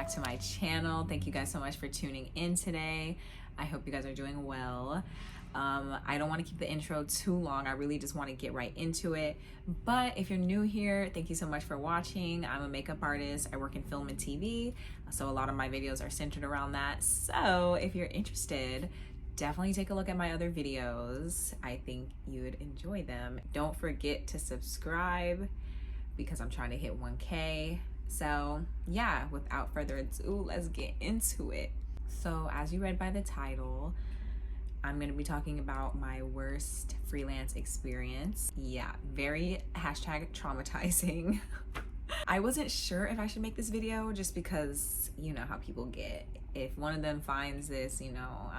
back to my channel. Thank you guys so much for tuning in today. I hope you guys are doing well. I don't want to keep the intro too long. I really just want to get right into it. But if you're new here, thank you so much for watching. I'm a makeup artist. I work in film and TV, so a lot of my videos are centered around that. So if you're interested, definitely take a look at my other videos. I think you'd enjoy them. Don't forget to subscribe because I'm trying to hit 1K. So yeah, without further ado, let's get into it. So as you read by the title, I'm going to be talking about my worst freelance experience. Yeah, very #traumatizing. I wasn't sure if I should make this video just because you know how people get. If one of them finds this, you know,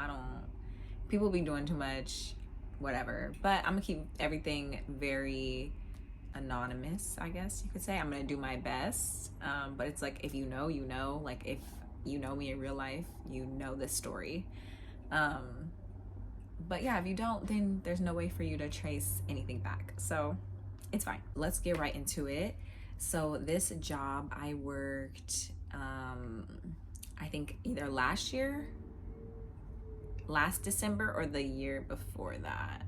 people be doing too much, whatever. But I'm gonna keep everything very anonymous, I guess you could say. I'm gonna do my best. But it's like, if you know, you know. Like, if you know me in real life, you know this story. But yeah, if you don't, then there's no way for you to trace anything back. So it's fine. Let's get right into it. So this job I worked, I think either last December or the year before that.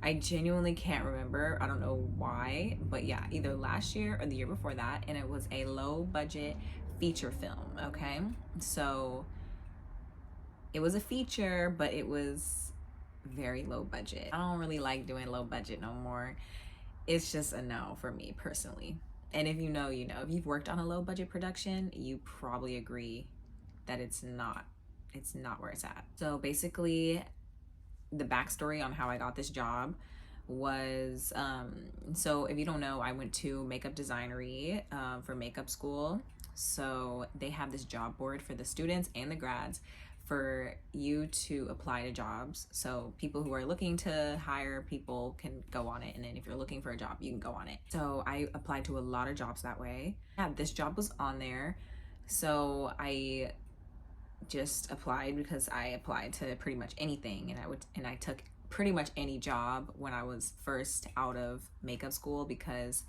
I genuinely can't remember. I don't know why, but yeah, either last year or the year before that. And it was a low budget feature film, okay? So it was a feature, but it was very low budget. I don't really like doing low budget no more. It's just a no for me personally. And if you know, you know. If you've worked on a low budget production, you probably agree that it's not where it's at. So basically, the backstory on how I got this job was, so if you don't know, I went to makeup designery for makeup school. So they have this job board for the students and the grads for you to apply to jobs. So people who are looking to hire people can go on it, and then if you're looking for a job, you can go on it. So I applied to a lot of jobs that way. Yeah, this job was on there, so I just applied because I applied to pretty much anything, and I took pretty much any job when I was first out of makeup school, because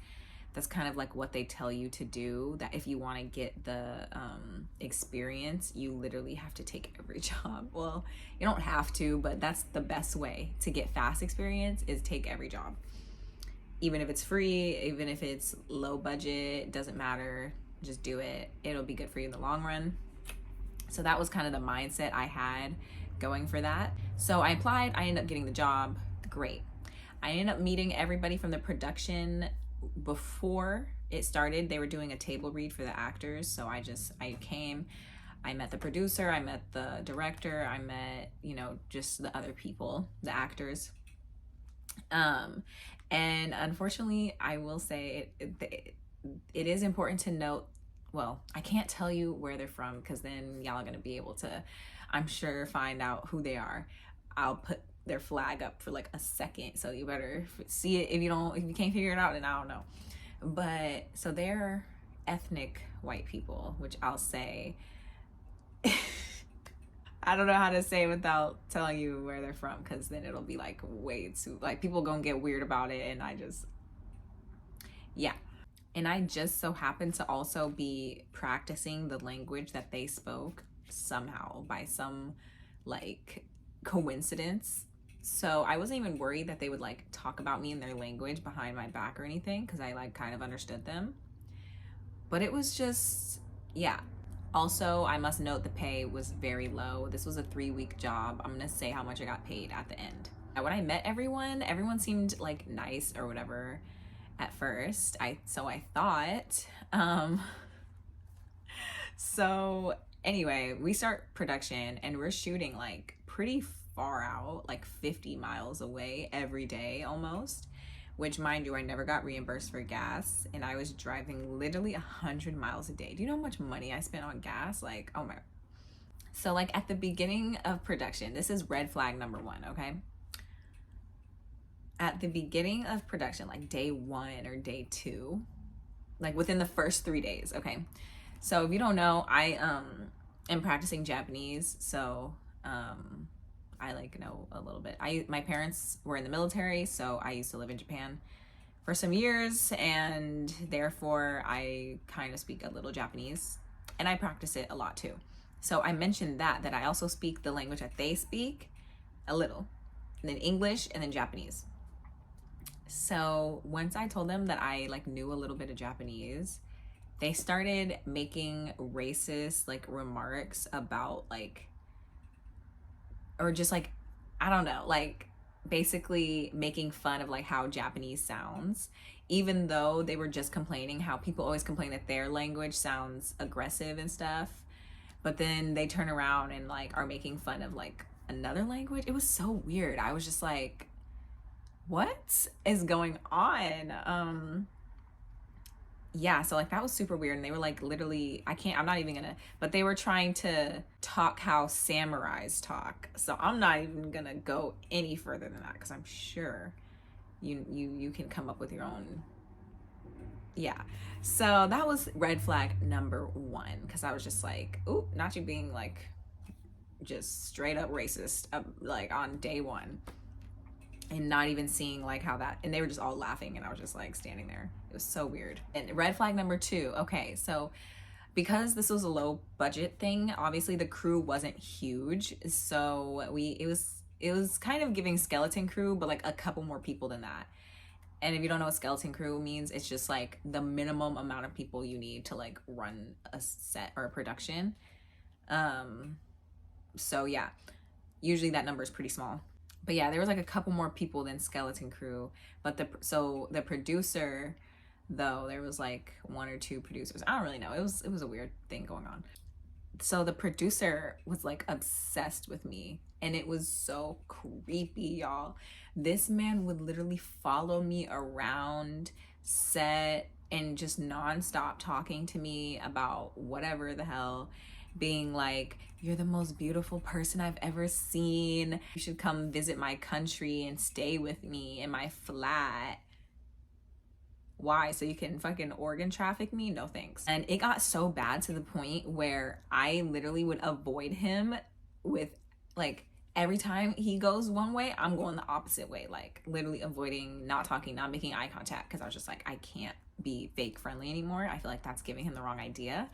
that's kind of like what they tell you to do, that if you want to get the experience, you literally have to take every job. Well, you don't have to, but that's the best way to get fast experience, is take every job. Even if it's free, even if it's low budget, doesn't matter, just do it. It'll be good for you in the long run. So that was kind of the mindset I had going for that. So I applied, I ended up getting the job, great. I ended up meeting everybody from the production before it started. They were doing a table read for the actors. So I came, I met the producer, I met the director, I met, you know, just the other people, the actors. And unfortunately, I will say it is important to note, well, I can't tell you where they're from because then y'all are going to be able to, I'm sure, find out who they are. I'll put their flag up for like a second, so you better see it. If you can't figure it out, then I don't know. But so they're ethnic white people, which I'll say I don't know how to say it without telling you where they're from, because then it'll be like way too, like, people gonna get weird about it. And and I just so happened to also be practicing the language that they spoke somehow, by some like coincidence. So I wasn't even worried that they would like talk about me in their language behind my back or anything, because I like kind of understood them. But it was just, yeah. Also, I must note the pay was very low. This was a 3-week job. I'm gonna say how much I got paid at the end. When I met everyone seemed like nice or whatever at first. I thought. So anyway, we start production and we're shooting like pretty far out, like 50 miles away every day almost, which, mind you, I never got reimbursed for gas, and I was driving literally 100 miles a day. Do you know how much money I spent on gas? Like, oh my. So like at the beginning of production, this is red flag number 1, okay? At the beginning of production, like day 1 or day 2, like within the first 3 days, okay? So if you don't know, I am practicing Japanese, so I like know a little bit. My parents were in the military, so I used to live in Japan for some years, and therefore I kind of speak a little Japanese. and I practice it a lot too. So I mentioned that I also speak the language that they speak a little, and then English, and then Japanese. So once I told them that I like knew a little bit of Japanese, they started making racist like remarks about like, or just like, I don't know, like basically making fun of like how Japanese sounds, even though they were just complaining how people always complain that their language sounds aggressive and stuff. But then they turn around and like are making fun of like another language. It was so weird. I was just like, what is going on? Yeah, so like that was super weird. And they were like literally, I'm not even gonna, but they were trying to talk how samurais talk. So I'm not even gonna go any further than that, because I'm sure you can come up with your own. Yeah. So that was red flag number one, because I was just like, ooh, not you being like just straight up racist, like on day one, and not even seeing like how that, and they were just all laughing, and I was just like standing there. It was so weird. And red flag number two, okay, so because this was a low budget thing, obviously the crew wasn't huge, so it was kind of giving skeleton crew, but like a couple more people than that. And if you don't know what skeleton crew means, it's just like the minimum amount of people you need to like run a set or a production. So yeah, usually that number is pretty small. But yeah, there was like a couple more people than skeleton crew. But the producer, though, there was like one or two producers. I don't really know. It was a weird thing going on. So the producer was like obsessed with me, and it was so creepy, y'all. This man would literally follow me around set and just nonstop talking to me about whatever the hell, being like, you're the most beautiful person I've ever seen. You should come visit my country and stay with me in my flat. Why? So you can fucking organ traffic me? No thanks. And it got so bad to the point where I literally would avoid him with like, every time he goes one way, I'm going the opposite way, like literally avoiding, not talking, not making eye contact, because I was just like, I can't be fake friendly anymore. I feel like that's giving him the wrong idea.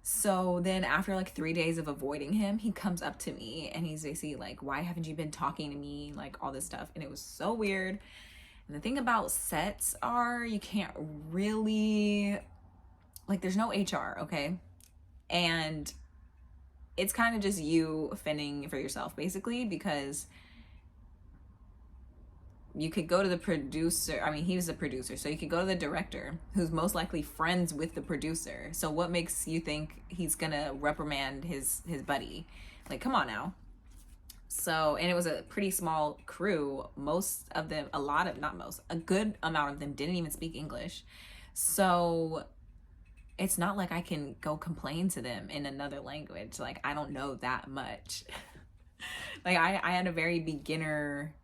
So then after like 3 days of avoiding him, he comes up to me and he's basically like, why haven't you been talking to me? Like all this stuff. And it was so weird. And the thing about sets are you can't really, like, there's no HR, okay? And it's kind of just you fending for yourself, basically, because you could go to the producer. I mean, he was a producer, so you could go to the director, who's most likely friends with the producer. So what makes you think he's gonna reprimand his buddy? Like, come on now. So, and it was a pretty small crew. Most of them, a good amount of them didn't even speak English. So it's not like I can go complain to them in another language. Like, I don't know that much. Like, I had a very beginner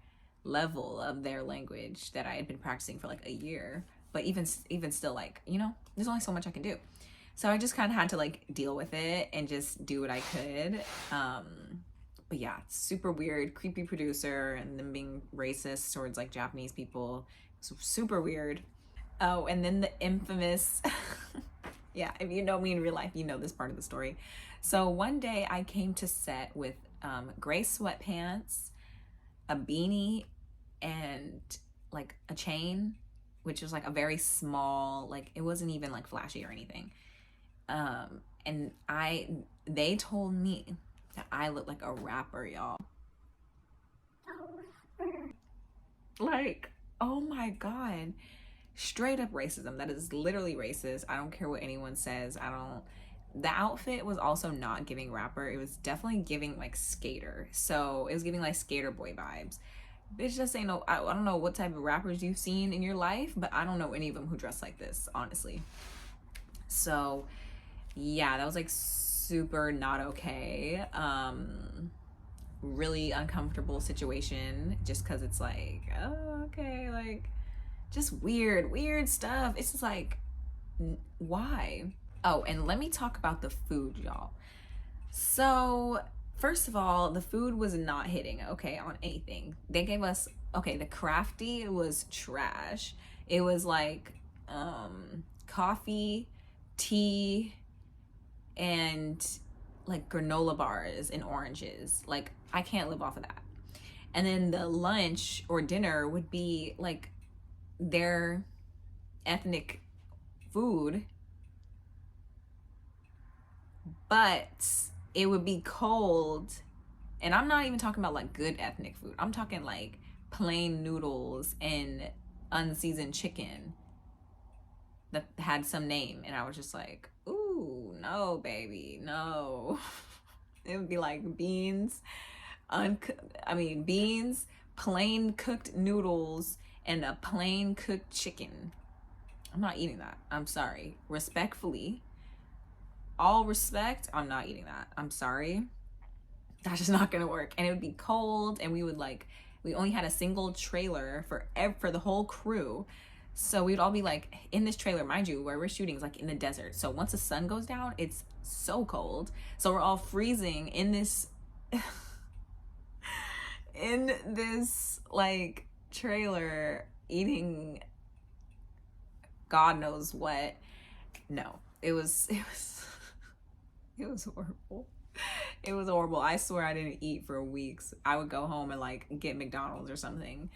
level of their language that I had been practicing for like a year. But even still, like, there's only so much I can do. So I just kind of had to like deal with it and just do what I could. But yeah, super weird, creepy producer, and them being racist towards like Japanese people. So super weird. Oh, and then the infamous, yeah, if you know me in real life, you know this part of the story. So one day I came to set with gray sweatpants, a beanie, and like a chain, which was like a very small, like it wasn't even like flashy or anything. And they told me that I look like a rapper, y'all. Like, oh my God. Straight up racism. That is literally racist. I don't care what anyone says. The outfit was also not giving rapper. It was definitely giving like skater. So it was giving like skater boy vibes. Bitch, just ain't no, I don't know what type of rappers you've seen in your life, but I don't know any of them who dress like this, honestly. So yeah, that was like super not okay. Really uncomfortable situation, just because it's like, oh, okay, like just weird stuff. It's just like, why? Oh, and let me talk about the food, y'all. So first of all, the food was not hitting, okay, on anything. They gave us, okay, the crafty was trash. It was like coffee, tea, and like granola bars and oranges. Like, I can't live off of that. And then the lunch or dinner would be like their ethnic food, but it would be cold. And I'm not even talking about like good ethnic food. I'm talking like plain noodles and unseasoned chicken that had some name. And I was just like, ooh, no, baby, no. It would be like beans, beans, plain cooked noodles, and a plain cooked chicken. I'm not eating that. I'm sorry. Respectfully, all respect, I'm not eating that. I'm sorry. That's just not gonna work. And it would be cold, and we only had a single trailer for the whole crew. So we'd all be like in this trailer, mind you, where we're shooting is like in the desert. So once the sun goes down, it's so cold. So we're all freezing in this in this like trailer eating God knows what. No, it was it was horrible. It was horrible. I swear I didn't eat for weeks. I would go home and like get McDonald's or something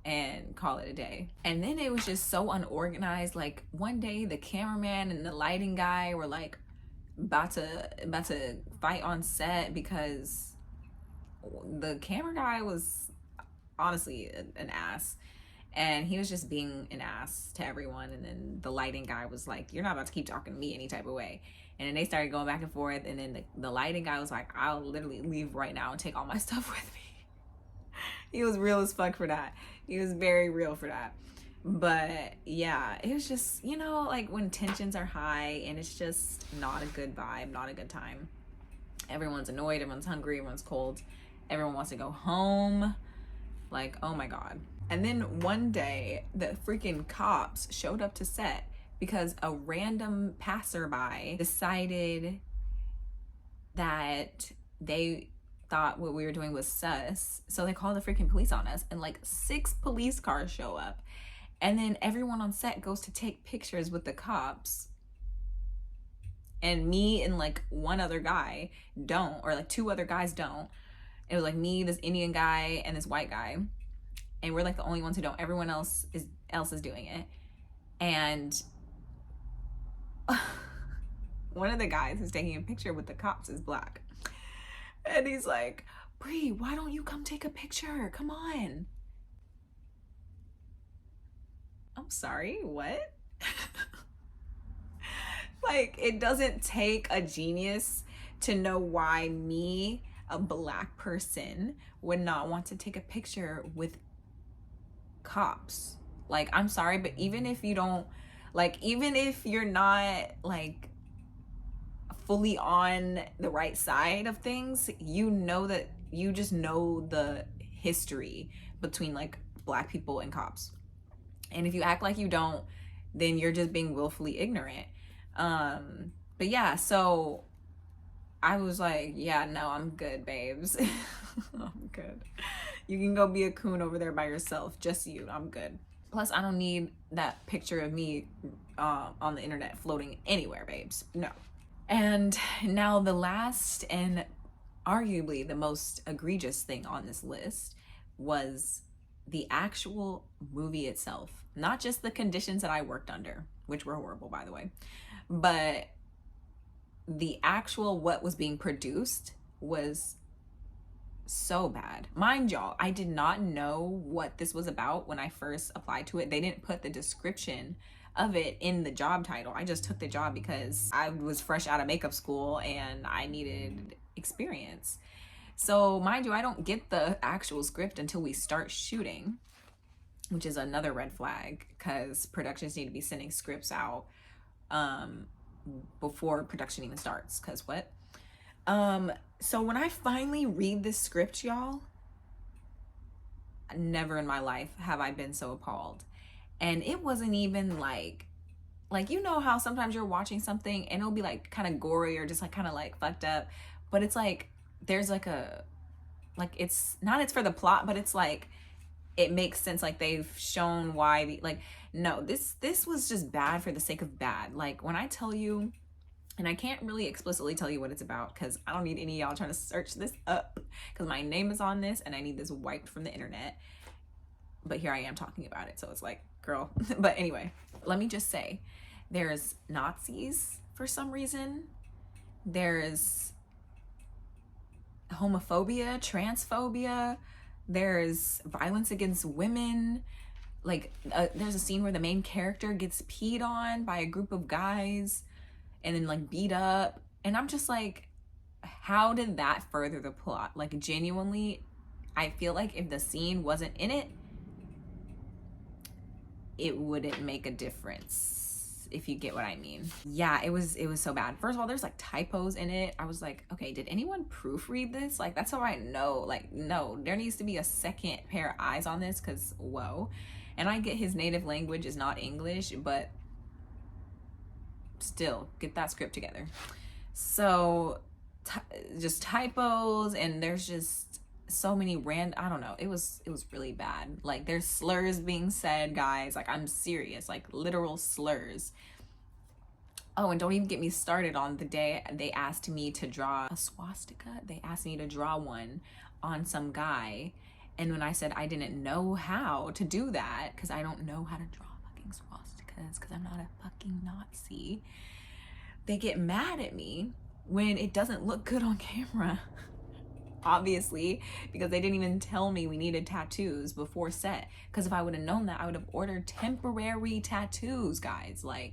and call it a day. And then it was just so unorganized. Like one day the cameraman and the lighting guy were like about to fight on set because the camera guy was honestly an ass. And he was just being an ass to everyone. And then the lighting guy was like, you're not about to keep talking to me any type of way. And then they started going back and forth. And then the lighting guy was like, I'll literally leave right now and take all my stuff with me. He was real as fuck for that. He was very real for that. But yeah, it was just, like when tensions are high and it's just not a good vibe, not a good time. Everyone's annoyed, everyone's hungry, everyone's cold. Everyone wants to go home. Like, oh my God. And then one day, the freaking cops showed up to set because a random passerby decided that they thought what we were doing was sus. So they called the freaking police on us, and like 6 police cars show up. And then everyone on set goes to take pictures with the cops. And me and like one other guy don't, or like 2 other guys don't. It was like me, this Indian guy, and this white guy. And we're like the only ones who don't. Everyone else is doing it. And one of the guys who's taking a picture with the cops is black. And he's like, Bree, why don't you come take a picture? Come on. I'm sorry, what? Like, it doesn't take a genius to know why me, a black person, would not want to take a picture with cops. Like, I'm sorry, but even if you don't, like, even if you're not like fully on the right side of things, that you just know the history between like black people and cops. And if you act like you don't, then you're just being willfully ignorant. But yeah, so I was like, yeah, no, I'm good, babes. I'm good. You can go be a coon over there by yourself. Just you. I'm good. Plus, I don't need that picture of me on the internet floating anywhere, babes. No. And now the last and arguably the most egregious thing on this list was the actual movie itself. Not just the conditions that I worked under, which were horrible, by the way, but the actual what was being produced was so bad. Mind y'all, I did not know what this was about when I first applied to it. They didn't put the description of it in the job title. I just took the job because I was fresh out of makeup school and I needed experience. So mind you, I don't get the actual script until we start shooting, which is another red flag because productions need to be sending scripts out before production even starts. Because what? So when I finally read this script, y'all, never in my life have I been so appalled. And it wasn't even like you know how sometimes you're watching something and it'll be like kind of gory or just like kind of like fucked up, but it's like there's like it's not, it's for the plot, but it's like it makes sense, like they've shown why no, this was just bad for the sake of bad. Like when I tell you And I can't really explicitly tell you what it's about because I don't need any of y'all trying to search this up because my name is on this and I need this wiped from the internet. But here I am talking about it, so it's like, girl. But anyway, let me just say, there's Nazis for some reason. There's homophobia, transphobia. There's violence against women. Like, there's a scene where the main character gets peed on by a group of guys and then like beat up. And I'm just like, how did that further the plot? Like, genuinely, I feel like if the scene wasn't in it, it wouldn't make a difference, if you get what I mean. Yeah, it was so bad. First of all, there's like typos in it. I was like, okay, did anyone proofread this? Like, that's how I know. Like, no, there needs to be a second pair of eyes on this, because whoa. And I get his native language is not English, but still, get that script together. So just typos, and there's just so many I don't know, it was really bad. Like, there's slurs being said, guys. Like, I'm serious, like literal slurs. Oh, and don't even get me started on the day they asked me to draw a swastika. They asked me to draw one on some guy, and when I said I didn't know how to do that because I don't know how to draw fucking swastikas because I'm not a fucking Nazi, they get mad at me when it doesn't look good on camera. Obviously, because they didn't even tell me we needed tattoos before set. Because if I would have known that, I would have ordered temporary tattoos, guys. Like,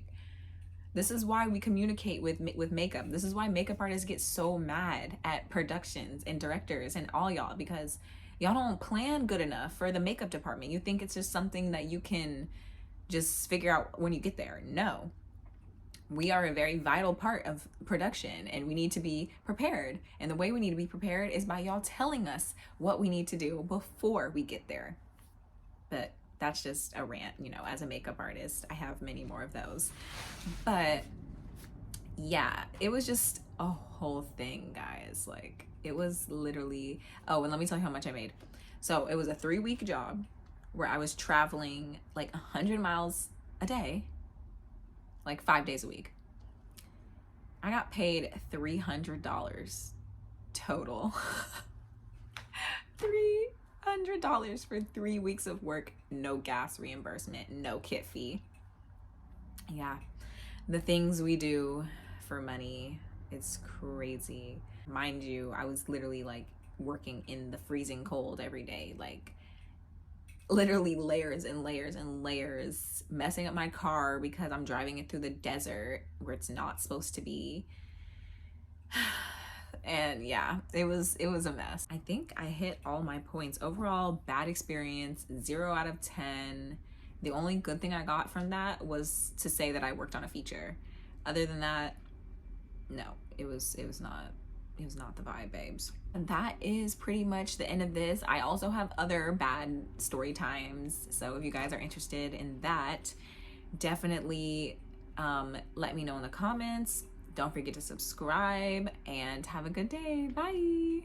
this is why we communicate with makeup. This is why makeup artists get so mad at productions and directors and all y'all, because y'all don't plan good enough for the makeup department. You think it's just something that you can just figure out when you get there. No. We are a very vital part of production, and we need to be prepared. And the way we need to be prepared is by y'all telling us what we need to do before we get there. But that's just a rant, you know, as a makeup artist. I have many more of those. But yeah, it was just a whole thing, guys. Like, it was literally, oh, and let me tell you how much I made. So it was a 3-week job where I was traveling like 100 miles a day, like 5 days a week. I got paid $300 total. $300 for 3 weeks of work, no gas reimbursement, no kit fee. Yeah, the things we do for money, it's crazy. Mind you, I was literally like working in the freezing cold every day, like literally layers and layers and layers, messing up my car because I'm driving it through the desert where it's not supposed to be. And yeah, it was a mess. I think I hit all my points. Overall, bad experience, 0 out of 10. The only good thing I got from that was to say that I worked on a feature. Other than that, no, it was not the vibe, babes. And that is pretty much the end of this. I also have other bad story times, so if you guys are interested in that, definitely let me know in the comments. Don't forget to subscribe, and have a good day. Bye.